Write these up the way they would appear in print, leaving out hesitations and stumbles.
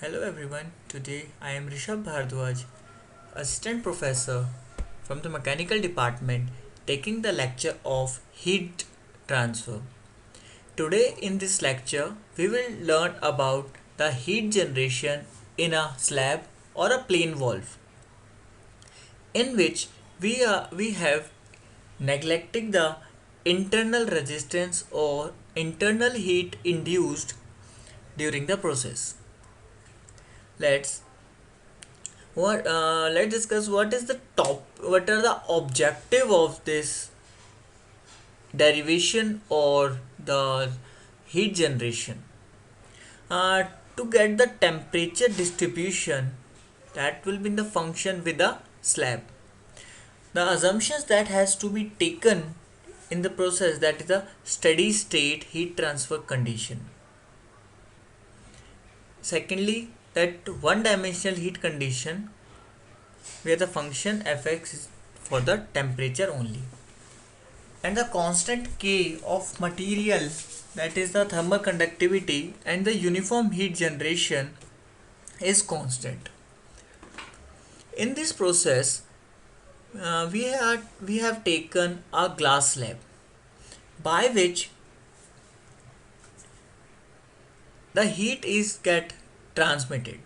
Hello everyone, today I am Rishabh Bhardwaj, Assistant Professor from the Mechanical Department, taking the lecture of Heat Transfer. Today in this lecture, we will learn about the heat generation in a slab or a plane valve, in which we have neglecting the internal resistance or internal heat induced during the process. Let's let's discuss what are the objective of this derivation or the heat generation. Uh, to get the temperature distribution that will be in the function with the slab. The assumptions that has to be taken in the process, that is a steady state heat transfer condition. Secondly, that one dimensional heat condition where the function fx is for the temperature only, and the constant K of material, that is the thermal conductivity, and the uniform heat generation is constant. In this process, we have taken a glass slab by which the heat is get transmitted.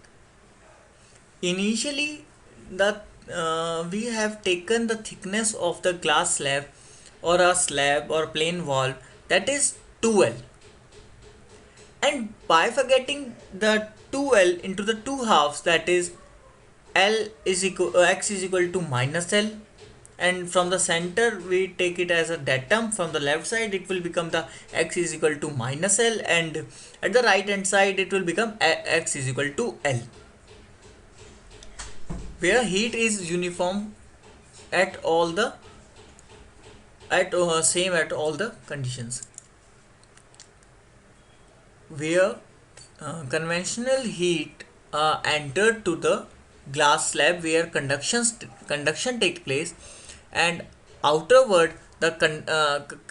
Initially, the we have taken the thickness of the glass slab or a slab or plane valve, that is 2L, and bifurcating the 2L into the two halves, that is L is equal x is equal to minus L, and from the center we take it as a datum. From the left side it will become the x is equal to minus L, and at the right hand side it will become x is equal to L, where heat is uniform at all the at same at all the conditions, where conventional heat entered to the glass slab where conduction take place, and outerward the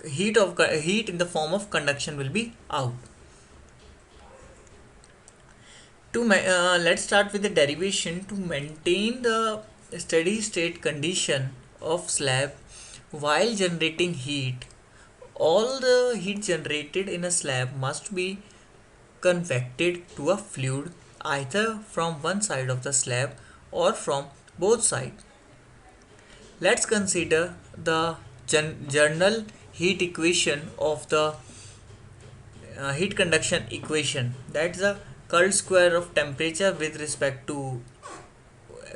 heat in the form of conduction will be out. Let's start with the derivation. To maintain the steady state condition of slab while generating heat, all the heat generated in a slab must be convected to a fluid either from one side of the slab or from both sides. Let's consider the general heat equation of the heat conduction equation. That's the curl square of temperature with respect to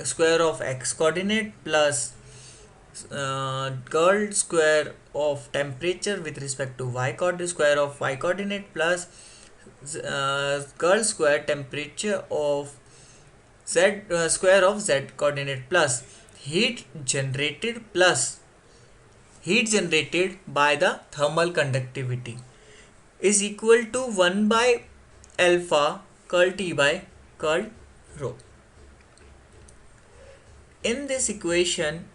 square of x coordinate plus curl square of temperature with respect to y coordinate, square of y coordinate plus curl square temperature of z square of z coordinate plus heat generated by the thermal conductivity is equal to 1 by alpha curl T by curl rho. In this equation,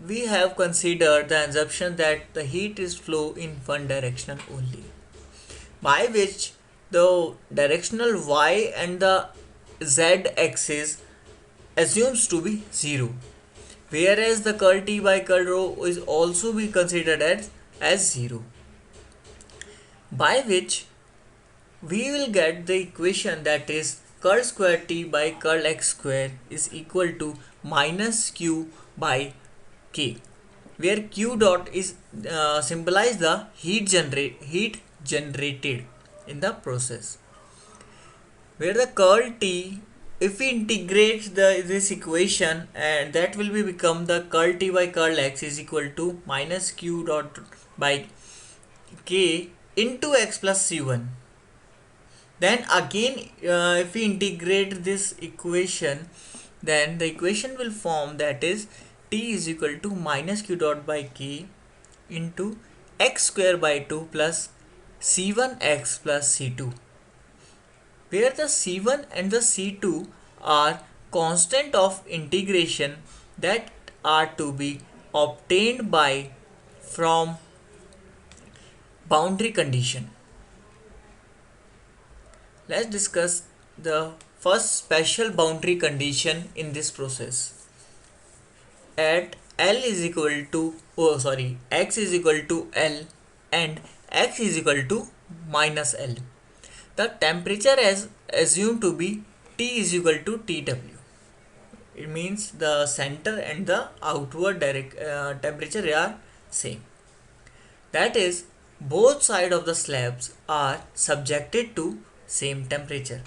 we have considered the assumption that the heat is flow in one direction only, by which the directional y and the z axis assumes to be 0, whereas the curl T by curl rho is also be considered as 0, by which we will get the equation, that is curl square T by curl x square is equal to minus q by k, where q dot is symbolize the heat generated in the process, where the curl T, if we integrate this equation, and that will be become the curl T by curl x is equal to minus q dot by k into x plus c1. Then again, if we integrate this equation, then the equation will form, that is T is equal to minus q dot by k into x square by 2 plus c1x plus c2, where the c1 and the c2 are constant of integration that are to be obtained by from boundary condition. Let's discuss the first special boundary condition in this process. At L is equal to, x is equal to L and x is equal to minus L. The temperature is assumed to be T is equal to TW. It means the center and the outward temperature are same. That is, both sides of the slabs are subjected to same temperature.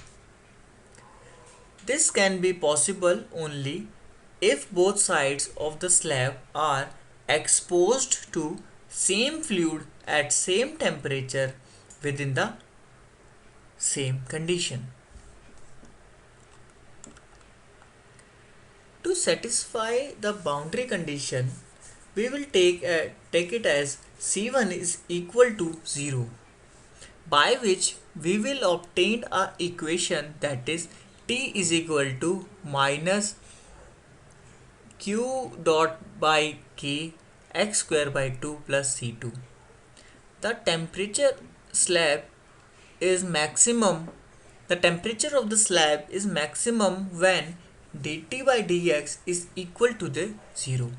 This can be possible only if both sides of the slab are exposed to same fluid at same temperature within the same condition. To satisfy the boundary condition, we will take it as C1 is equal to 0, by which we will obtain a equation that is T is equal to minus Q dot by K x square by 2 plus C2. The temperature slab is maximum. The temperature of the slab is maximum when dt by dx is equal to the 0.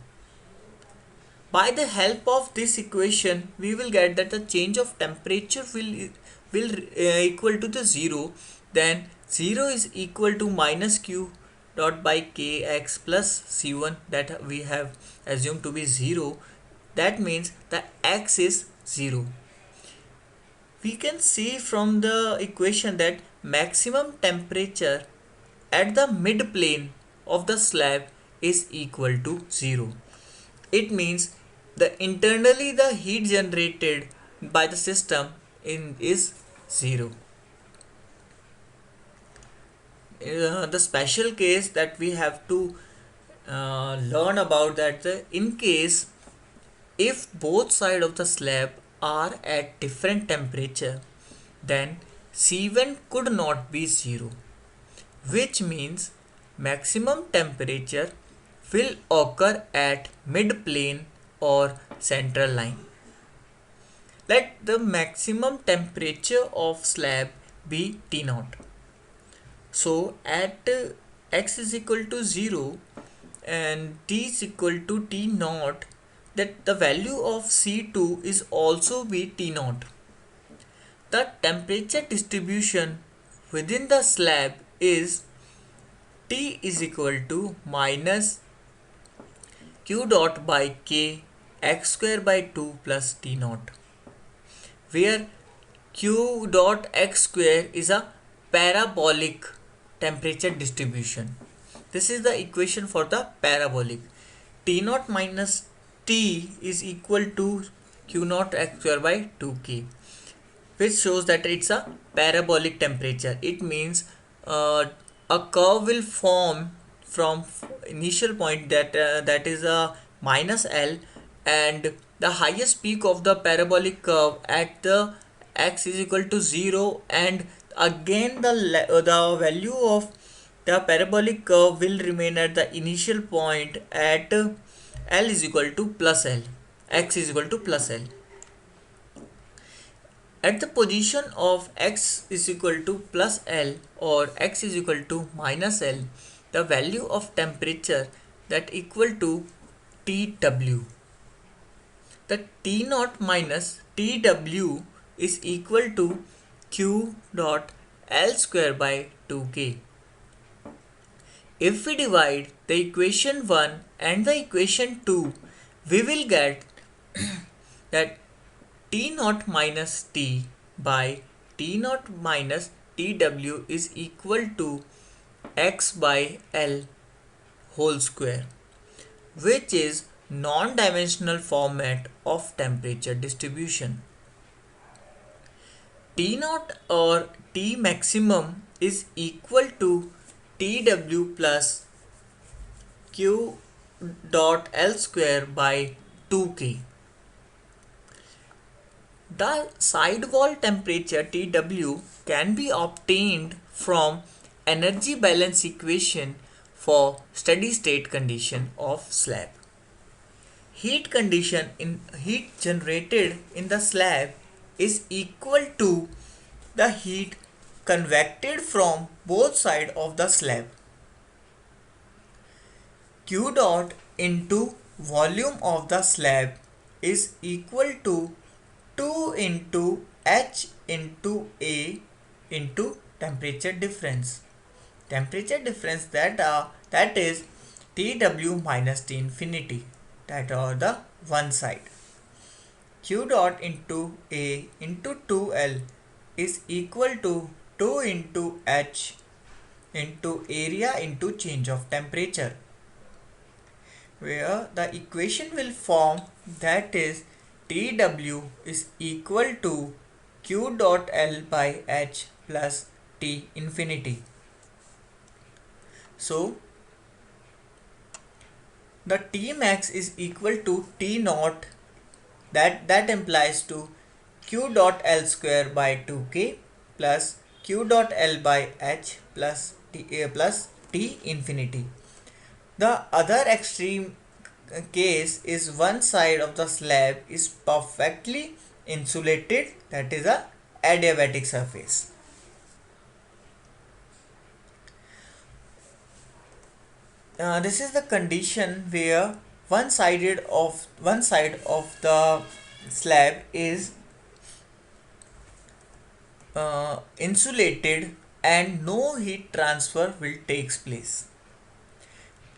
By the help of this equation, we will get that the change of temperature will equal to the 0. Then 0 is equal to minus q dot by kx plus c1 that we have assumed to be 0. That means the x is 0. We can see from the equation that maximum temperature at the mid plane of the slab is equal to 0. It means internally the heat generated by the system is 0. The special case that we have to learn about that in case if both sides of the slab are at different temperature, then C1 could not be 0, which means maximum temperature will occur at mid plane or central line. Let the maximum temperature of slab be T0. So at x is equal to 0 and T is equal to T0, that the value of C2 is also be T0. The temperature distribution within the slab is T is equal to minus Q dot by K x square by 2 plus T0, where Q dot x square is a parabolic temperature distribution. This is the equation for the parabolic. T0 minus T is equal to Q0 x square by 2K, which shows that it's a parabolic temperature. It means a curve will form from initial point that is a minus L, and the highest peak of the parabolic curve at the x is equal to 0, and again the value of the parabolic curve will remain at the initial point at L is equal to plus L, x is equal to plus L. At the position of x is equal to plus L or x is equal to minus L, the value of temperature that equal to TW. The T0 minus TW is equal to Q dot L square by 2K. If we divide the equation 1 and the equation 2, we will get that T0 minus T by T0 minus TW is equal to x by L whole square, which is non-dimensional format of temperature distribution. T0 or T maximum is equal to TW plus Q dot L square by 2K. The side wall temperature TW can be obtained from energy balance equation for steady state condition of slab. Heat generated in the slab is equal to the heat convected from both sides of the slab. Q dot into volume of the slab is equal to 2 into H into A into temperature difference. Temperature difference that is TW minus T infinity, that are the one side. Q dot into A into 2L is equal to 2 into H into area into change of temperature, where the equation will form, that is TW is equal to Q dot L by H plus T infinity. So the T max is equal to T naught, that implies to Q dot L square by 2K plus Q dot L by H plus T infinity. The other extreme case is one side of the slab is perfectly insulated, that is a adiabatic surface. This is the condition where one side of the slab is insulated and no heat transfer will takes place.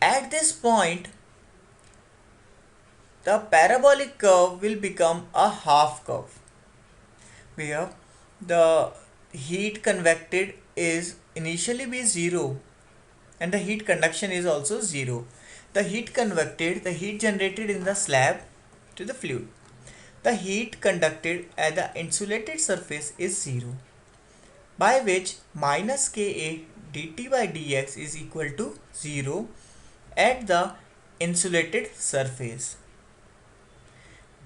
At this point, the parabolic curve will become a half curve, where the heat convected is initially be 0 and the heat conduction is also 0. The heat convected, the heat generated in the slab to the fluid. The heat conducted at the insulated surface is 0, by which minus Ka dt by dx is equal to 0 at the insulated surface.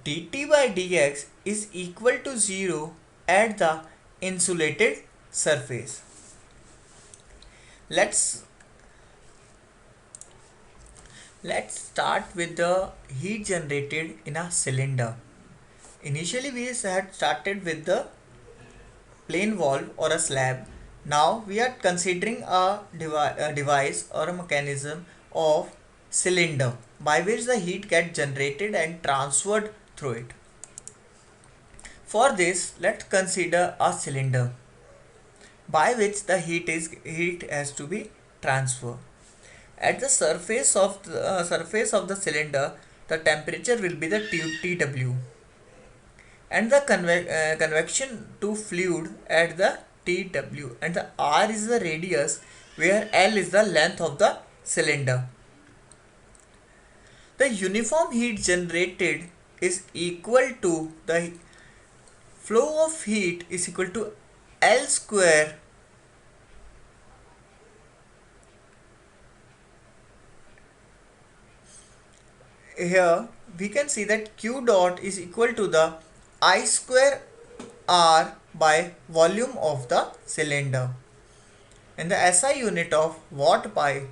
dt by dx is equal to 0 at the insulated surface. Let's start with the heat generated in a cylinder. Initially we had started with the plain valve or a slab. Now we are considering a device or a mechanism of cylinder by which the heat gets generated and transferred through it. For this, let's consider a cylinder by which the heat has to be transferred. At the surface of the cylinder, the temperature will be the TW, and the convection to fluid at the TW, and the R is the radius, where L is the length of the cylinder. The uniform heat generated is equal to the flow of heat is equal to L square here we can see that Q dot is equal to the I square R by volume of the cylinder, and the SI unit of watt by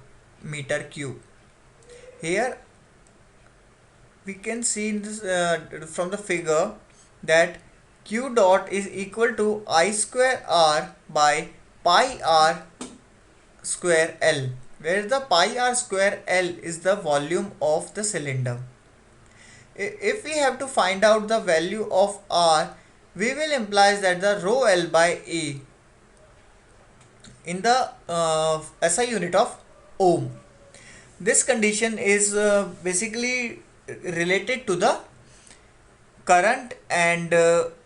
meter cube. Here we can see in this, from the figure, that Q dot is equal to I square R by pi R square L, where the pi R square L is the volume of the cylinder. If we have to find out the value of R, we will imply that the rho L by A in the SI unit of ohm. This condition is basically related to the current and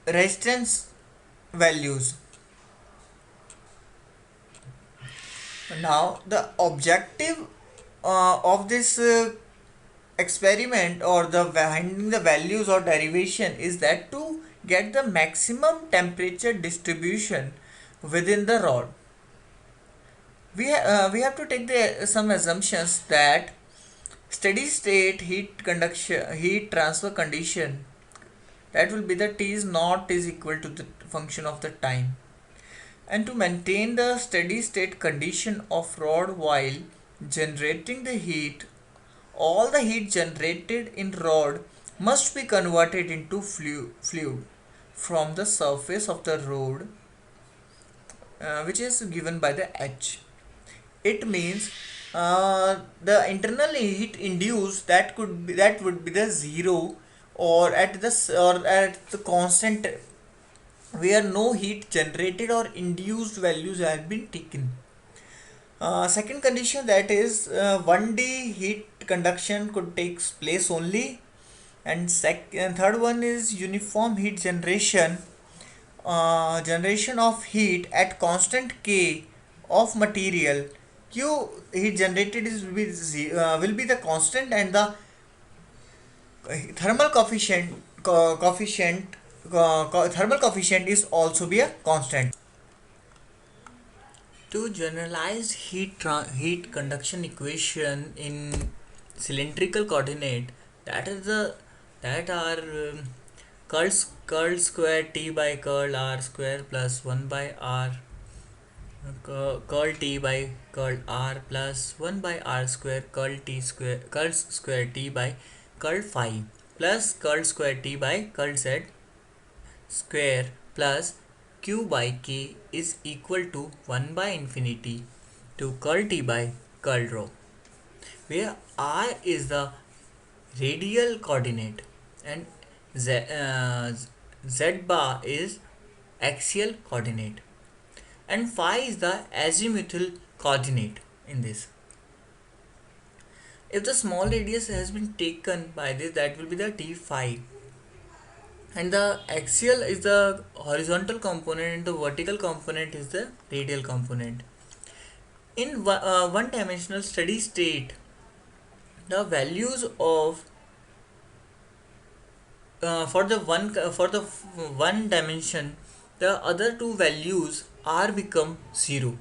resistance values. Now the objective of this experiment, or the finding the values or derivation, is that to get the maximum temperature distribution within the rod, we have to take some assumptions that steady state heat transfer condition, that will be the T is naught is equal to the function of the time, and to maintain the steady state condition of rod while generating the heat, all the heat generated in rod must be converted into fluid from the surface of the rod which is given by the H. It means the internal heat induced that would be the zero, or at the constant where no heat generated or induced values have been taken. Second condition, that is 1D heat conduction could take place only, and third one is uniform heat generation of heat at constant K of material. Q heat generated will be the constant, and the thermal thermal coefficient is also be a constant. To generalize heat conduction equation in cylindrical coordinate, that is the that are curl square T by curl R square plus 1 by R curl T by curl R plus 1 by R square curl square T by curl phi plus curl square T by curl Z square plus q by k is equal to 1 by infinity to curl T by curl rho, where R is the radial coordinate and Z bar is axial coordinate, and phi is the azimuthal coordinate in this. If the small radius has been taken by this, that will be the d phi, and the axial is the horizontal component and the vertical component is the radial component. In one dimensional steady state, the values of for the one dimension, the other two values are become 0.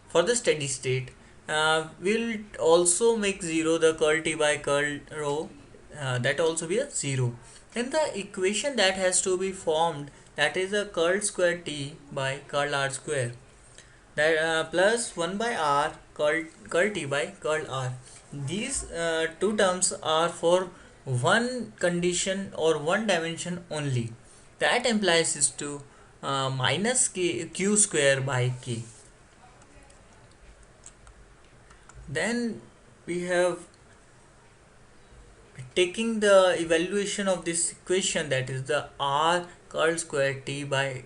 For the steady state, we'll also make 0 the curl T by curl rho, that also be a 0. Then the equation that has to be formed, that is a curl square T by curl R square, that plus 1 by R curl T by curl R. These two terms are for one condition or one dimension only. That implies is to minus q square by k. Then we have taking the evaluation of this equation, that is the R curl square T by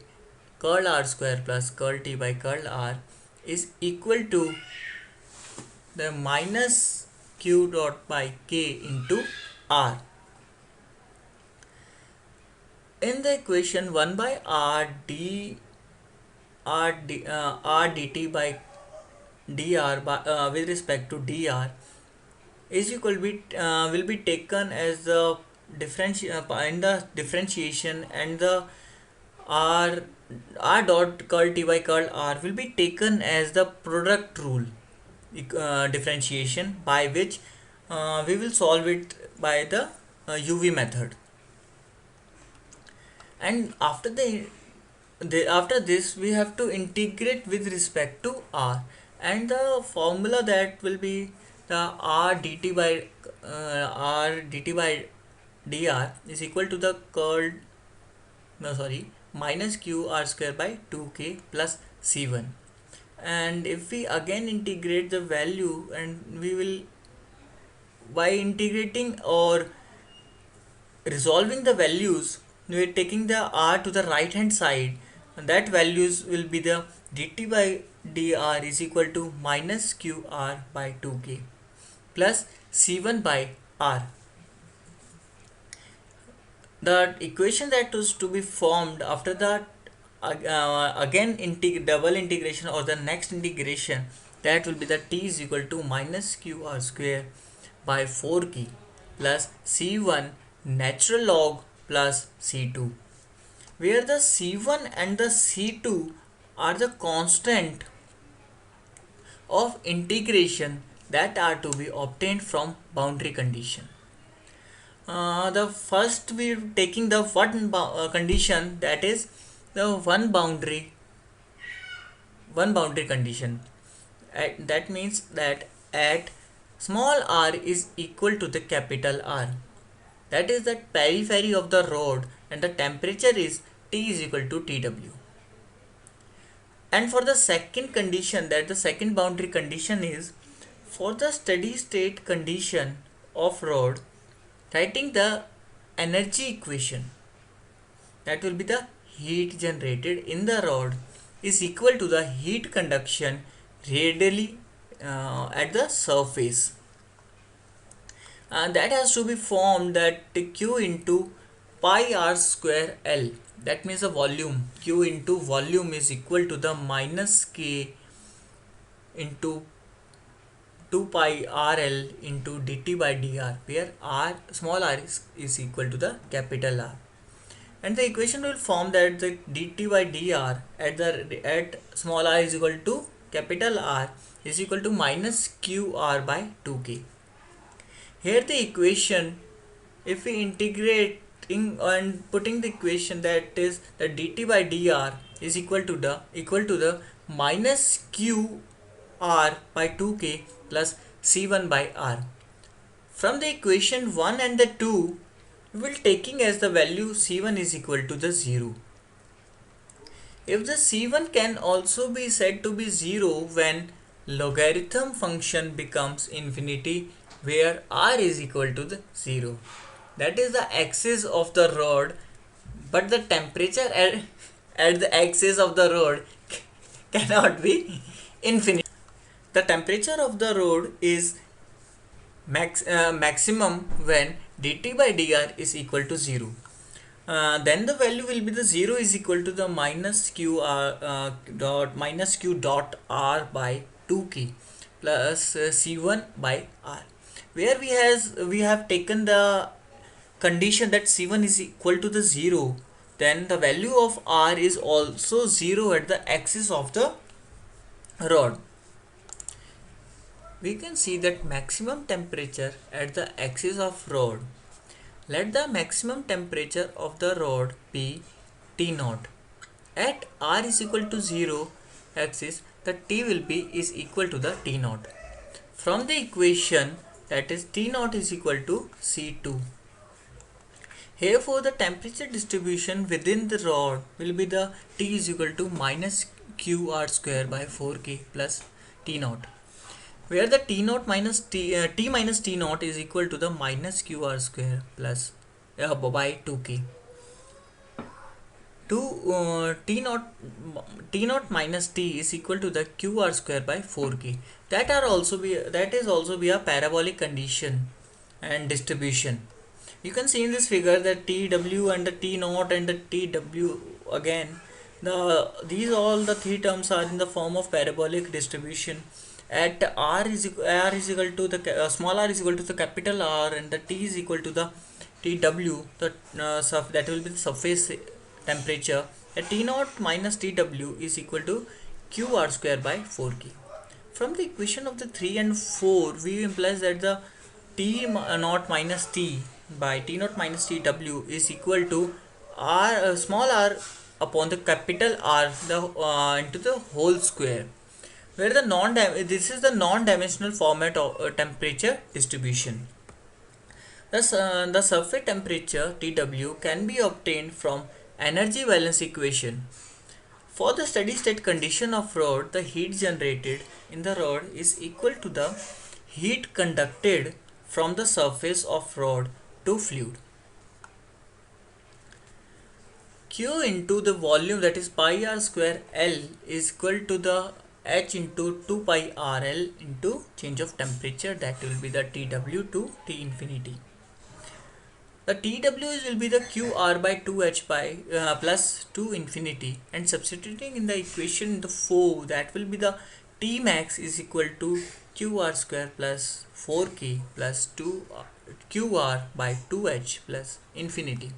curl R square plus curl T by curl R is equal to the minus q dot by k into R. In the equation, 1 by R dt by dr by, with respect to dr is equal will be taken as the in the differentiation, and the r dot curl T by curl R will be taken as the product rule differentiation, by which we will solve it by the UV method. And after after this, we have to integrate with respect to R, and the formula that will be the r dt by dr is equal to the minus q r square by 2k plus c1. And if we again integrate the value, and we will, by integrating or resolving the values, we are taking the r to the right hand side, and that values will be the dt by dr is equal to minus qr by 2k plus c1 by r. The equation that was to be formed after that, again double integration or the next integration, that will be the t is equal to minus qr square by 4k plus c1 natural log plus c2, where the c1 and the c2 are the constant of integration that are to be obtained from boundary condition. The first we are taking the condition, that is the one boundary condition. That means that at small r is equal to the capital R, that is the periphery of the rod, and the temperature is T is equal to TW. And for the second condition, that the second boundary condition is for the steady state condition of rod, writing the energy equation, that will be the heat generated in the rod is equal to the heat conduction radially at the surface. That has to be formed that Q into pi r square L. That means the volume, Q into volume is equal to the minus K into 2 pi RL into dt by dr, where r, small r is equal to the capital R. And the equation will form that the dt by dr at small r is equal to capital R is equal to minus QR by 2K. Here the equation, if we integrating and putting the equation, that is the dt by dr is equal to the minus q r by 2k plus c1 by r. From the equation 1 and the 2, we will taking as the value c1 is equal to the 0. If the c1 can also be said to be 0 when logarithm function becomes infinity, where r is equal to the 0. That is the axis of the rod, but the temperature at the axis of the rod cannot be infinite. The temperature of the rod is maximum when dt by dr is equal to 0. Then the value will be the 0 is equal to the minus q dot r by 2k plus c1 by r, where we have taken the condition that c1 is equal to the 0, then the value of r is also 0 at the axis of the rod. We can see that maximum temperature at the axis of rod. Let the maximum temperature of the rod be T0. At r is equal to 0 axis, the T will be is equal to the T0. From the equation, that is T0 is equal to C2. Herefore, the temperature distribution within the rod will be the T is equal to minus QR square by 4K plus T0, where the T0 minus T minus T0 is equal to the minus QR square plus by 2K. T0 minus T is equal to the QR square by 4K. That is also be a parabolic condition and distribution. You can see in this figure that TW and the T0 and the TW again. These all the three terms are in the form of parabolic distribution. At r is equal to the small r is equal to the capital R, and the T is equal to the TW. That will be the surface temperature. At T0 minus TW is equal to QR square by 4K. From the equation of the 3 and 4, we implies that the T0 minus T by T0 minus TW is equal to r small r upon the capital R into the whole square, where this is the non-dimensional format of temperature distribution. Thus, the surface temperature TW can be obtained from energy balance equation. For the steady state condition of rod, the heat generated in the rod is equal to the heat conducted from the surface of rod to fluid. Q into the volume, that is pi r square L, is equal to the H into 2 pi RL into change of temperature, that will be the TW to T infinity. The TW will be the QR by 2H by plus 2 infinity, and substituting in the equation the 4, that will be the T max is equal to QR square plus 4K plus 2 QR by 2H plus infinity.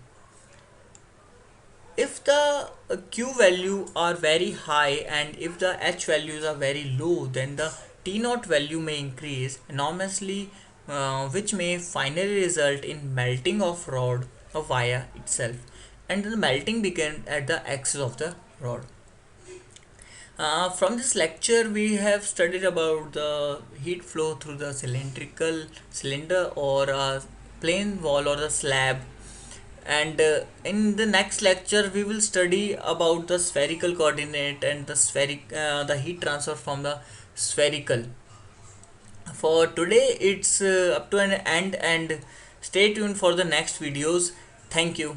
If the Q value are very high and if the H values are very low, then the T0 value may increase enormously, which may finally result in melting of rod or wire itself, and the melting begin at the axis of the rod. From this lecture, we have studied about the heat flow through the cylinder or a plain wall or the slab. and in the next lecture we will study about the spherical coordinate and the heat transfer from the spherical. For today it's up to an end, and stay tuned for the next videos. Thank you.